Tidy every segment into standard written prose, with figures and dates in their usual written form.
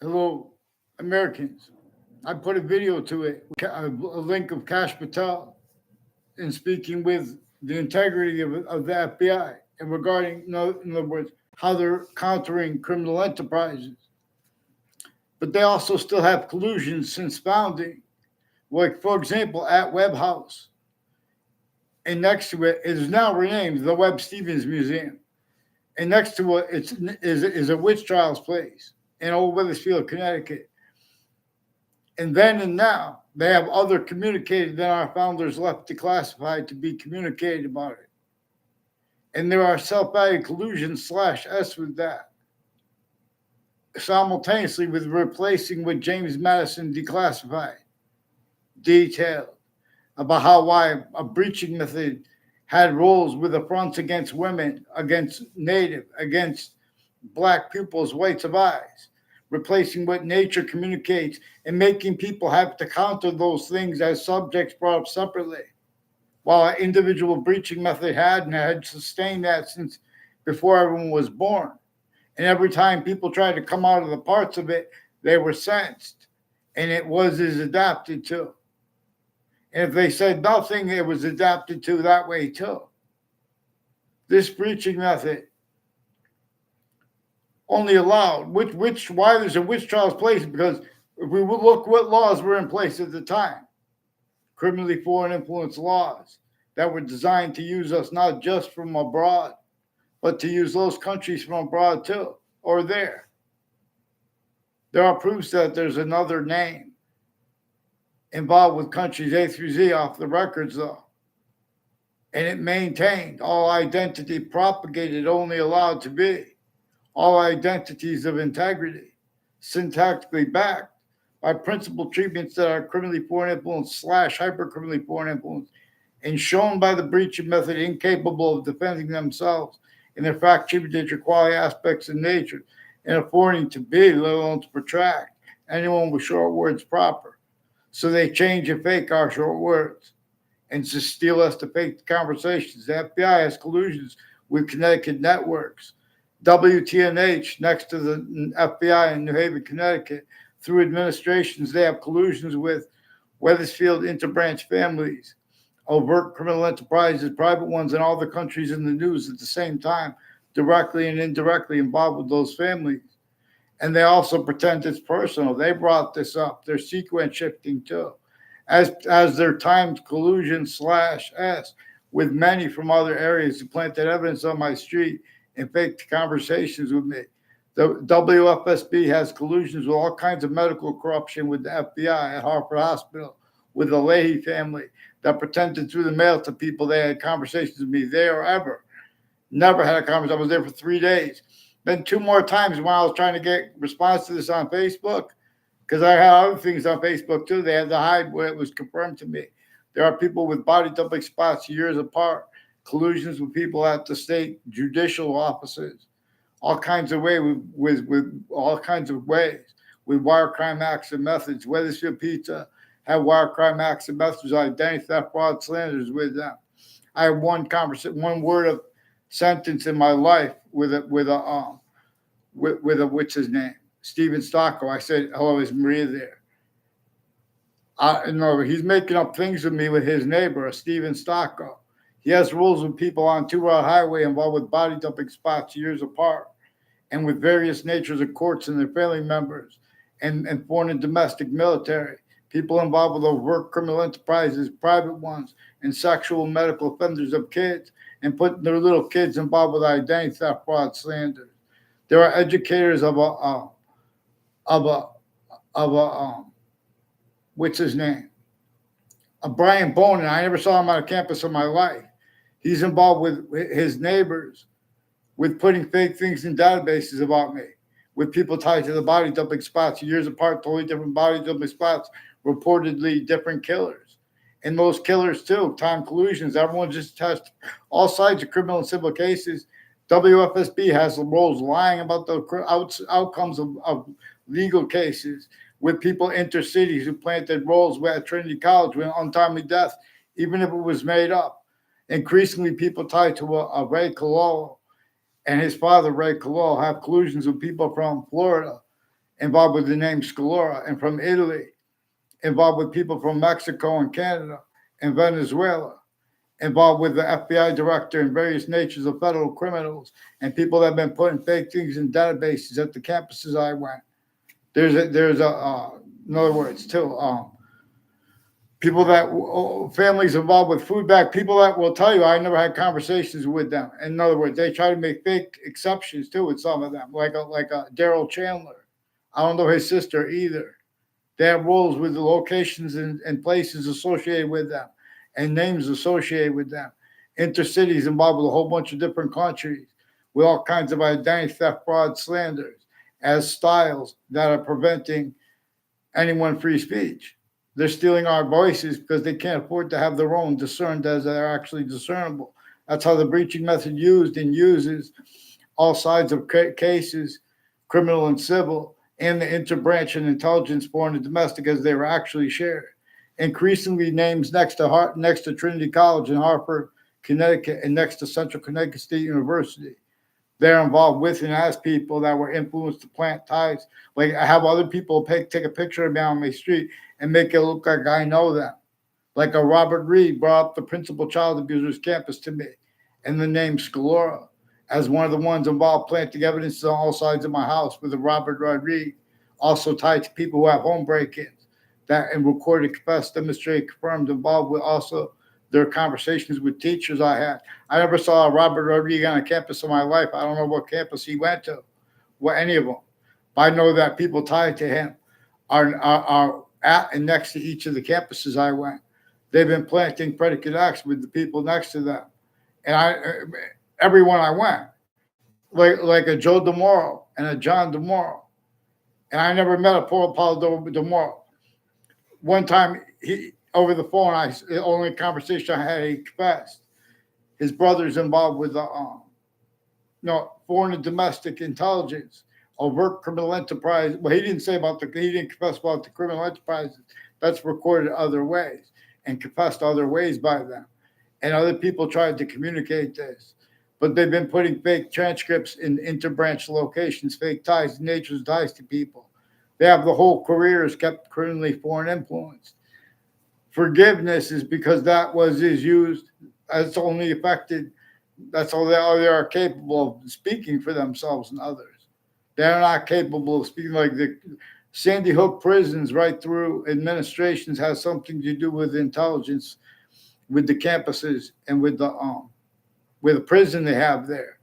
Hello, Americans. I put a video to it, a link of Kash Patel in speaking with the integrity of the FBI and regarding, in other words, how they're countering criminal enterprises. But they also still have collusion since founding. Like, for example, at Webb House, and next to it is now renamed the Webb Stevens Museum. And next to it is a witch trials place in Old Weathersfield, Connecticut. And then and now, they have other communicated than our founders left declassified to be communicated about it. And there are self-added collusion slash S with that, simultaneously with replacing what James Madison declassified, detailed about why a breaching method had roles with affronts against women, against Native, against Black pupils, whites of eyes, replacing what nature communicates and making people have to counter those things as subjects brought up separately. While an individual breaching method had sustained that since before everyone was born. And every time people tried to come out of the parts of it, they were sensed. And it was adapted to. And if they said nothing, it was adapted to that way too. This breaching method only allowed, why there's a witch trials place, because if we would look what laws were in place at the time, criminally foreign influence laws that were designed to use us not just from abroad, but to use those countries from abroad too, or there. There are proofs that there's another name involved with countries A through Z off the records though. And it maintained all identity propagated only allowed to be. All identities of integrity, syntactically backed by principal treatments that are criminally foreign influence slash hypercriminally foreign influence, and shown by the breaching method incapable of defending themselves in their fact treatment quality aspects of nature, and affording to be, let alone to protract, anyone with short words proper. So they change and fake our short words and to steal us to fake conversations. The FBI has collusions with Connecticut networks. WTNH next to the FBI in New Haven, Connecticut. Through administrations, they have collusions with Weathersfield interbranch families, overt criminal enterprises, private ones, and all the countries in the news at the same time, directly and indirectly involved with those families. And they also pretend it's personal. They brought this up. They're sequence shifting too, as their timed collusion slash S with many from other areas who planted evidence on my street and faked conversations with me. The WFSB has collusions with all kinds of medical corruption with the FBI at Hartford Hospital, with the Leahy family that pretended through the mail to people they had conversations with me there or ever. Never had a conversation. I was there for 3 days. Then 2 more times when I was trying to get response to this on Facebook, because I had other things on Facebook too. They had to hide where it was confirmed to me. There are people with body dumping spots years apart, collusions with people at the state judicial offices, all kinds of ways with all kinds of ways with wire crime acts and methods. Weathersfield Pizza had wire crime acts and methods, identity theft, fraud, slanders with them. I had one word of sentence in my life with a what's his name, Steven Stocco. I said, "Hello, is Maria there?" No, he's making up things with me with his neighbor, Steven Stocco. He has rules with people on 2 Route Highway involved with body dumping spots years apart, and with various natures of courts and their family members, and foreign and domestic military, people involved with overt criminal enterprises, private ones, and sexual medical offenders of kids, and putting their little kids involved with identity theft, fraud, slander. There are educators of what's his name? Brian Bonin. I never saw him on a campus in my life. He's involved with his neighbors, with putting fake things in databases about me, with people tied to the body dumping spots, years apart, totally different body dumping spots, reportedly different killers. And those killers too, time collusions, everyone just tests all sides of criminal and civil cases. WFSB has the roles lying about the outcomes of legal cases with people intercities who planted roles at Trinity College with untimely death, even if it was made up. Increasingly, people tied to a Ray Cololo and his father, Ray Cololo, have collusions with people from Florida involved with the name Scalora, and from Italy, involved with people from Mexico and Canada and Venezuela, involved with the FBI director and various natures of federal criminals and people that have been putting fake things in databases at the campuses I went. In other words, too, people that families involved with food bank, people that will tell you I never had conversations with them. In other words, they try to make fake exceptions too with some of them, like a Daryl Chandler. I don't know his sister either. They have rules with the locations and places associated with them and names associated with them. Intercities involved with a whole bunch of different countries with all kinds of identity theft, fraud, slanders as styles that are preventing anyone free speech. They're stealing our voices because they can't afford to have their own discerned as they're actually discernible. That's how the breaching method used and uses all sides of cases, criminal and civil, and the interbranch and intelligence, foreign and domestic, as they were actually shared. Increasingly, names next to Trinity College in Hartford, Connecticut, and next to Central Connecticut State University. They're involved with and as people that were influenced to plant ties. Like I have other people take a picture of me on my street and make it look like I know them. Like a Robert Reed brought up the principal child abusers campus to me and the name Scalora as one of the ones involved planting evidence on all sides of my house with a Robert Reed, also tied to people who have home break-ins that and recorded, confessed, demonstrated, confirmed, involved with also their conversations with teachers I had. I never saw Robert Rodriguez on a campus in my life. I don't know what campus he went to, what any of them. But I know that people tied to him are at and next to each of the campuses I went. They've been planting predicate acts with the people next to them. And everyone I went, like a Joe DeMoro and a John DeMoro. And I never met a Paul DeMoro. One time he over the phone, the only conversation I had, he confessed his brother's involved with the foreign and domestic intelligence, overt criminal enterprise. Well, he didn't confess about the criminal enterprises. That's recorded other ways and confessed other ways by them. And other people tried to communicate this. But they've been putting fake transcripts in interbranch locations, fake ties, nature's ties to people. They have the whole careers kept criminally foreign influenced. Forgiveness is because is used as only affected. That's all they are capable of speaking for themselves and others. They're not capable of speaking like the Sandy Hook prisons right through administrations has something to do with intelligence, with the campuses and with the prison they have there.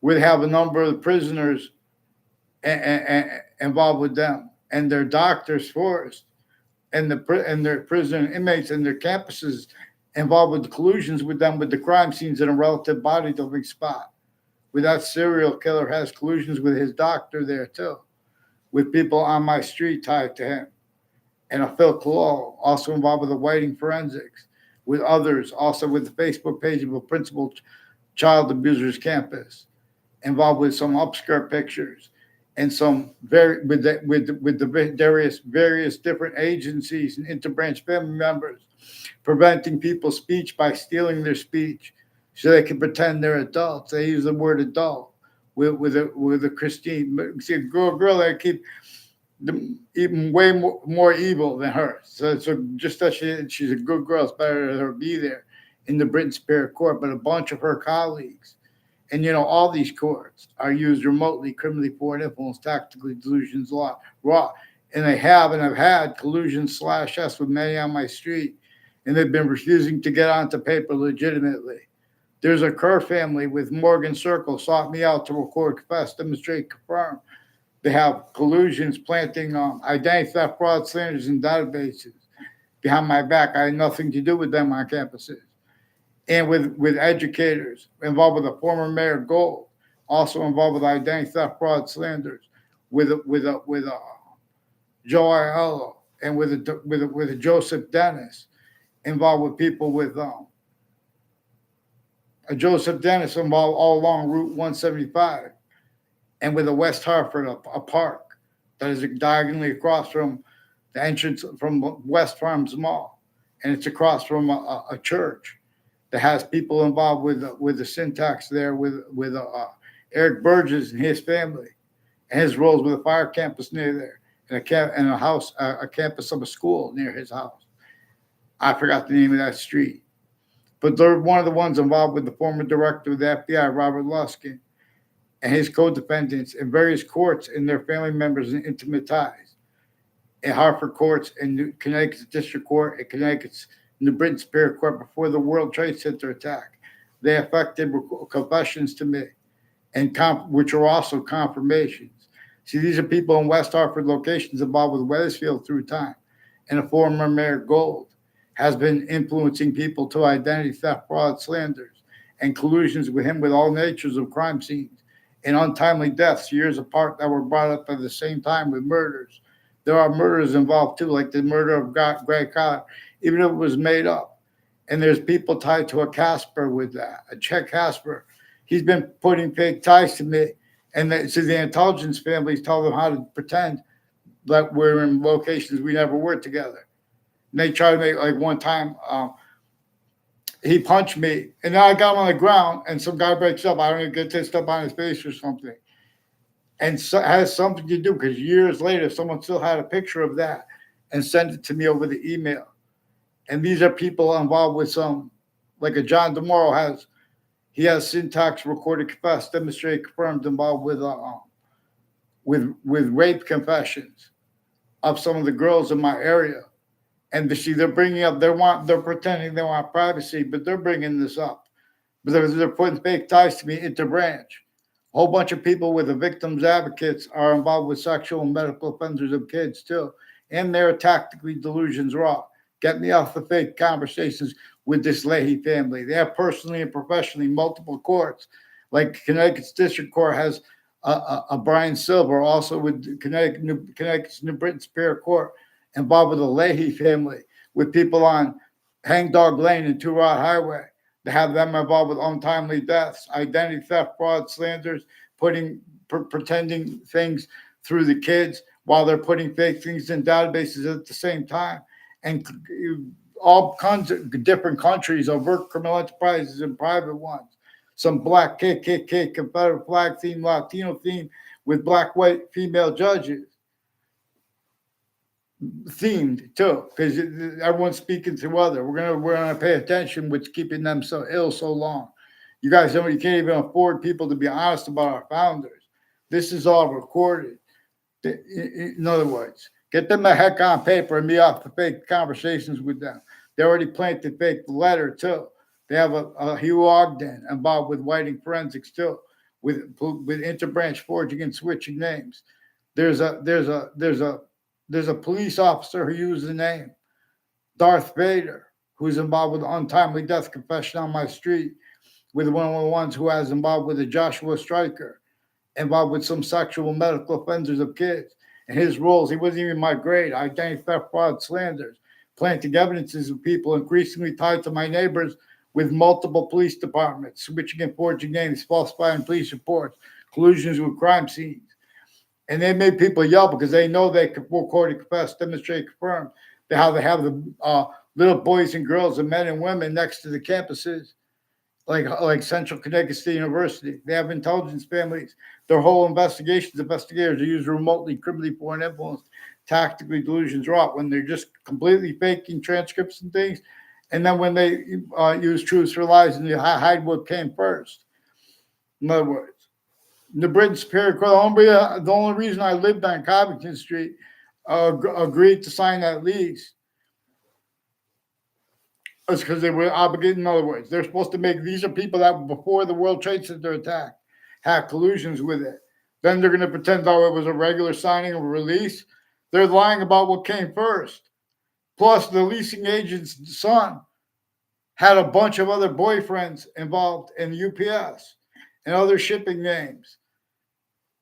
We have a number of prisoners involved with them and their doctors forced and their prison inmates and their campuses involved with the collusions with them with the crime scenes in a relative body dumping spot. With that serial killer has collusions with his doctor there too, with people on my street tied to him. And a Phil Collo, also involved with the Whiting forensics, with others, also with the Facebook page of a principal child abusers campus, involved with some upskirt pictures and some with the various different agencies and interbranch family members, preventing people's speech by stealing their speech so they can pretend they're adults. They use the word adult with a Christine. See, a girl that keep even way more evil than her. So just that she's a good girl, it's better to her be there in the Britain Superior Court. But a bunch of her colleagues, and all these courts are used remotely, criminally foreign influence, tactically delusions, raw, and they have and have had collusion /s with many on my street, and they've been refusing to get onto paper legitimately. There's a Kerr family with Morgan Circle sought me out to record, confess, demonstrate, confirm. They have collusions planting identity theft, fraud, slanders, and databases behind my back. I had nothing to do with them on campuses. And with educators involved with a former mayor Gold, also involved with identity theft, fraud, slanders, with Joe Aiello, and with a Joseph Dennis, involved with people with a Joseph Dennis involved all along Route 175, and with a West Hartford, a park that is diagonally across from the entrance from West Farms Mall, and it's across from a church that has people involved with the syntax there with Eric Burgess and his family, and his roles with a fire campus near there, and a house, a campus of a school near his house. I forgot the name of that street, but they're one of the ones involved with the former director of the FBI, Robert Luskin, and his co-defendants in various courts and their family members and intimate ties. In Hartford courts and Connecticut's District Court and Connecticut's New Britain Superior Court before the World Trade Center attack. They affected confessions to me, and which are also confirmations. See, these are people in West Hartford locations involved with Wethersfield through time, and a former Mayor Gold has been influencing people to identity theft, fraud, slanders, and collusions with him with all natures of crime scenes and untimely deaths years apart that were brought up at the same time with murders. There are murders involved too, like the murder of Greg Collier, even if it was made up. And there's people tied to a Casper with that, a Czech Casper. He's been putting fake ties to me. And the intelligence families tell them how to pretend that we're in locations we never were together. And they try to make, like one time, he punched me, and then I got him on the ground, and some guy breaks up. I don't even get this stuff on his face or something. And so it has something to do, because years later, someone still had a picture of that and sent it to me over the email. And these are people involved with some, like a John DeMoro has. He has syntax recorded, confessed, demonstrated, confirmed, involved with rape confessions of some of the girls in my area. And they're bringing up, they're pretending they want privacy, but they're bringing this up. But they're putting fake ties to me into branch. A whole bunch of people with the victims advocates are involved with sexual and medical offenders of kids too. And they're tactically delusions raw. Get me off the fake conversations with this Leahy family. They have personally and professionally multiple courts. Like Connecticut's District Court has a Brian Silver, also with Connecticut's New Britain Superior Court, involved with the Leahy family, with people on Hangdog Lane and Two Rod Highway. They have them involved with untimely deaths, identity theft, fraud, slanders, pretending things through the kids while they're putting fake things in databases at the same time. And all kinds of different countries, overt criminal enterprises and private ones. Some black KKK, Confederate flag theme, Latino theme with black, white, female judges. Themed too, because everyone's speaking to other. We're gonna pay attention what's keeping them so ill so long. You guys know you can't even afford people to be honest about our founders. This is all recorded. In other words, get them the heck on paper and be off the fake conversations with them. They already planted fake letter too. They have a Hugh Ogden involved with whiting forensics too, with interbranch forging and switching names. There's a police officer who used the name Darth Vader, who's involved with untimely death confession on my street, with one of the ones who has involved with a Joshua Stryker, involved with some sexual medical offenders of kids. And his roles, he wasn't even my grade. Identity theft, fraud, slanders, planting evidences of people increasingly tied to my neighbors with multiple police departments, switching and forging names, falsifying police reports, collusions with crime scenes. And they made people yell because they know they can record, confess, demonstrate, confirm how they have the little boys and girls and men and women next to the campuses, like Central Connecticut State University. They have intelligence families. Their whole investigators are used remotely, criminally foreign influence, tactically delusions wrought when they're just completely faking transcripts and things. And then when they use truths for lies and they hide what came first. In other words, the Britain Superior Court, the only reason I lived on Covington Street, agreed to sign that lease is because they were obligated. In other words, they're supposed to make, these are people that before the World Trade Center attack had collusions with it. Then they're going to pretend, it was a regular signing of a release. They're lying about what came first. Plus, the leasing agent's son had a bunch of other boyfriends involved in UPS and other shipping names,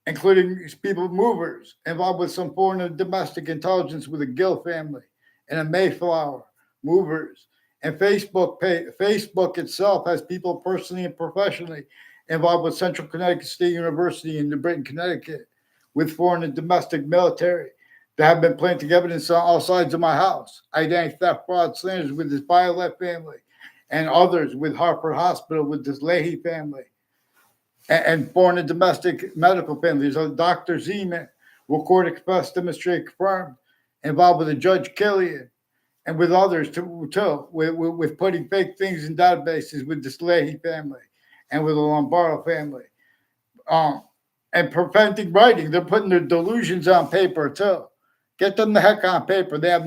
including people, movers, involved with some foreign and domestic intelligence with a Gill family and a Mayflower, movers. And Facebook itself has people personally and professionally involved with Central Connecticut State University in New Britain, Connecticut, with foreign and domestic military that have been planting evidence on all sides of my house. Identity theft, fraud, slanders with this Violet family and others with Hartford Hospital with this Leahy family. and foreign and domestic medical families. Dr. Zeman, record express demonstrate confirmed, involved with the Judge Killian and with others too with putting fake things in databases with the Leahy family and with the Lombardo family. Um, and preventing writing. They're putting their delusions on paper too. Get them the heck on paper. They have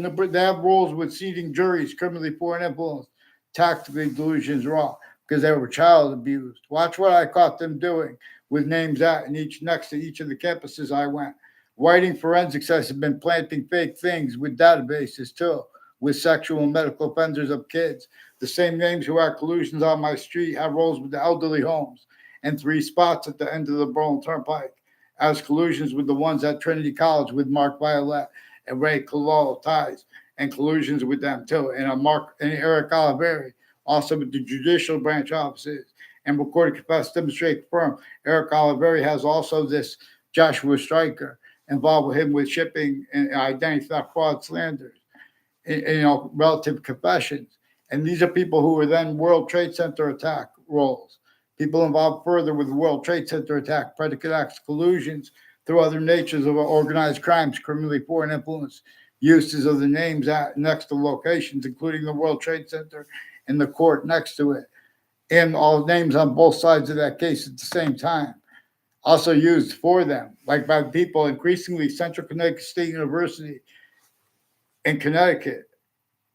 rules with seating juries, criminally foreign influence, tactically delusions raw because they were child abused. Watch what I caught them doing with names at and each next to each of the campuses I went. Writing forensics has been planting fake things with databases too, with sexual and medical offenders of kids. The same names who had collusions on my street have roles with the elderly homes and 3 spots at the end of the Berlin Turnpike as collusions with the ones at Trinity College with Mark Violet and Ray Cololo ties and collusions with them too. And Mark and Eric Oliveri, also with the judicial branch offices and recorded confess demonstrate firm. Eric Oliveri has also this Joshua Stryker involved with him with shipping and identity theft, fraud, slanders, relative confessions. And these are people who were then World Trade Center attack roles. People involved further with the World Trade Center attack, predicate acts, collusions through other natures of organized crimes, criminally foreign influence, uses of the names next to locations, including the World Trade Center and the court next to it, and all names on both sides of that case at the same time. Also used for them, like by people increasingly Central Connecticut State University in Connecticut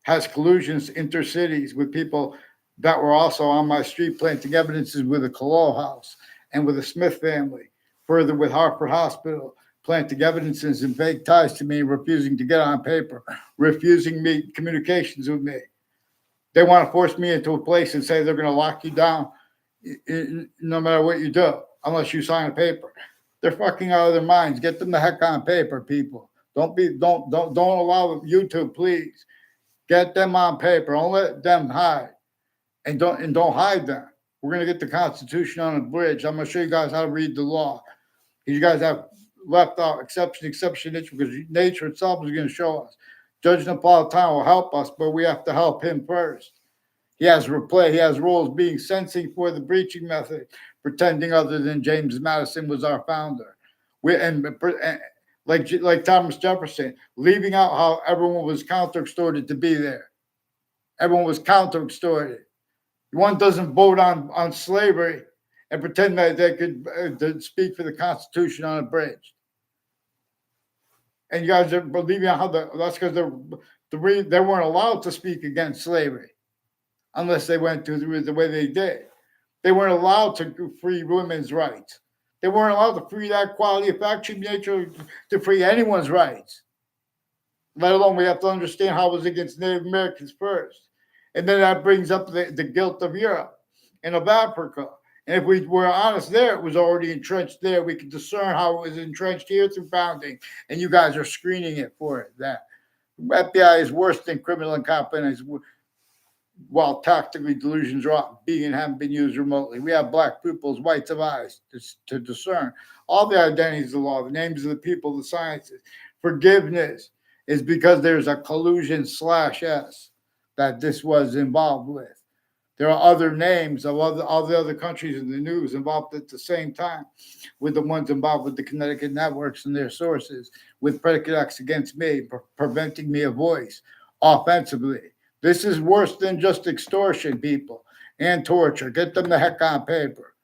has collusions intercities with people that were also on my street planting evidences with the Cololo house and with the Smith family. Further, with Hartford Hospital, planting evidences and vague ties to me, refusing to get on paper, refusing me communications with me. They want to force me into a place and say they're going to lock you down no matter what you do, unless you sign a paper. They're fucking out of their minds. Get them the heck on paper, people. Don't allow YouTube, please. Get them on paper. Don't let them hide, and don't hide them. We're gonna get the Constitution on a bridge. I'm gonna show you guys how to read the law. You guys have left out exception, nature, because nature itself is gonna show us. Judge Napolitano will help us, but we have to help him first. He has replay. He has rules being sensing for the breaching method, pretending other than James Madison was our founder. And like Thomas Jefferson, leaving out how everyone was counter extorted to be there. Everyone was counter extorted. One doesn't vote on slavery and pretend that they could speak for the Constitution on a bridge. And you guys are believing how that's because they weren't allowed to speak against slavery unless they went through the way they did. They weren't allowed to free women's rights. They weren't allowed to free that quality of action nature to free anyone's rights. Let alone we have to understand how it was against Native Americans first. And then that brings up the guilt of Europe and of Africa. And if we were honest there, it was already entrenched there. We could discern how it was entrenched here through founding. And you guys are screening it for it. That FBI is worse than criminal incompetence while tactically delusions are being and haven't been used remotely. We have black pupils, whites of eyes to discern all the identities of the law, the names of the people, the sciences. Forgiveness is because there's a collusion/S that this was involved with. There are other names of all the other countries in the news involved at the same time, with the ones involved with the Connecticut networks and their sources, with predicate acts against me, preventing me a voice offensively. This is worse than just extortion, people, and torture. Get them the heck on paper.